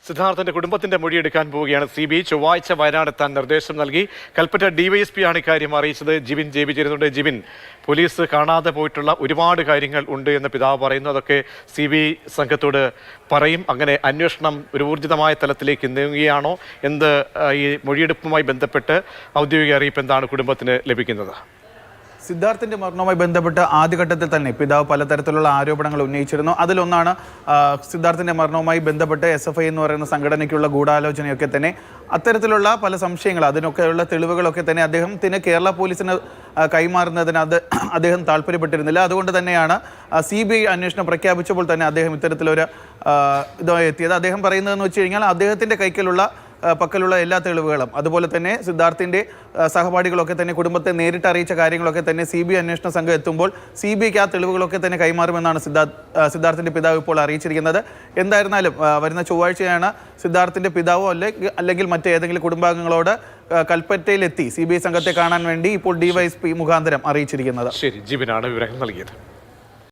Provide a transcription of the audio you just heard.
സിദ്ധാർത്ഥന്റെ കുടുംബത്തിന്റെ മൊഴിയെടുക്കാൻ പോവുകയാണ് CBI. ചൊവ്വാഴ്ച വയനാടെത്താൻ നിർദ്ദേശം നൽകി. കൽപ്പറ്റ DYSP ആണ് ഇക്കാര്യം അറിയിച്ചത്. ജിബിൻ ചേരുന്നുണ്ട്. ജിബിൻ, പോലീസ് കാണാതെ പോയിട്ടുള്ള ഒരുപാട് കാര്യങ്ങൾ ഉണ്ട് എന്ന് പിതാവ് പറയുന്നു. അതൊക്കെ CBI സംഘത്തോട് പറയും. അങ്ങനെ അന്വേഷണം ഒരു ഊർജിതമായ തലത്തിലേക്ക് നീങ്ങുകയാണോ? എന്ത് ഈ മൊഴിയെടുപ്പുമായി ബന്ധപ്പെട്ട് ഔദ്യോഗിക അറിയിപ്പ് എന്താണ് കുടുംബത്തിന് ലഭിക്കുന്നത്? സിദ്ധാർത്ഥിന്റെ മരണവുമായി ബന്ധപ്പെട്ട് ആദ്യഘട്ടത്തിൽ തന്നെ പിതാവ് പലതരത്തിലുള്ള ആരോപണങ്ങൾ ഉന്നയിച്ചിരുന്നു. അതിലൊന്നാണ് സിദ്ധാർത്ഥിന്റെ മരണവുമായി ബന്ധപ്പെട്ട് SFI എന്ന് പറയുന്ന സംഘടനയ്ക്കുള്ള ഗൂഢാലോചനയൊക്കെ തന്നെ. അത്തരത്തിലുള്ള പല സംശയങ്ങൾ, അതിനൊക്കെയുള്ള തെളിവുകളൊക്കെ തന്നെ അദ്ദേഹത്തിന് കേരള പോലീസിന് കൈമാറുന്നതിന് അദ്ദേഹം താല്പര്യപ്പെട്ടിരുന്നില്ല. അതുകൊണ്ട് തന്നെയാണ് CBI അന്വേഷണം പ്രഖ്യാപിച്ചപ്പോൾ തന്നെ അദ്ദേഹം ഇത്തരത്തിലൊരു ഇതായി എത്തിയത്. അദ്ദേഹം പറയുന്നതെന്ന് വെച്ച് കഴിഞ്ഞാൽ അദ്ദേഹത്തിൻ്റെ പക്കലുള്ള എല്ലാ തെളിവുകളും, അതുപോലെ തന്നെ സിദ്ധാർത്ഥിൻ്റെ സഹപാഠികളൊക്കെ തന്നെ കുടുംബത്തെ നേരിട്ട് അറിയിച്ച കാര്യങ്ങളൊക്കെ തന്നെ CBI അന്വേഷണ സംഘം എത്തുമ്പോൾ CBIക്ക് ആ തെളിവുകളൊക്കെ തന്നെ കൈമാറുമെന്നാണ് സിദ്ധാർത്ഥിൻ്റെ പിതാവ് ഇപ്പോൾ അറിയിച്ചിരിക്കുന്നത്. എന്തായിരുന്നാലും വരുന്ന ചൊവ്വാഴ്ചയാണ് സിദ്ധാർത്ഥിൻ്റെ പിതാവോ അല്ലെങ്കിൽ മറ്റേതെങ്കിലും കുടുംബാംഗങ്ങളോട് കൽപ്പറ്റയിലെത്തി CBI സംഘത്തെ കാണാൻ വേണ്ടി ഇപ്പോൾ DYSP മുഖാന്തരം അറിയിച്ചിരിക്കുന്നത്. ശരി, ജിബിനാണ് വിവരങ്ങൾ നൽകിയത്.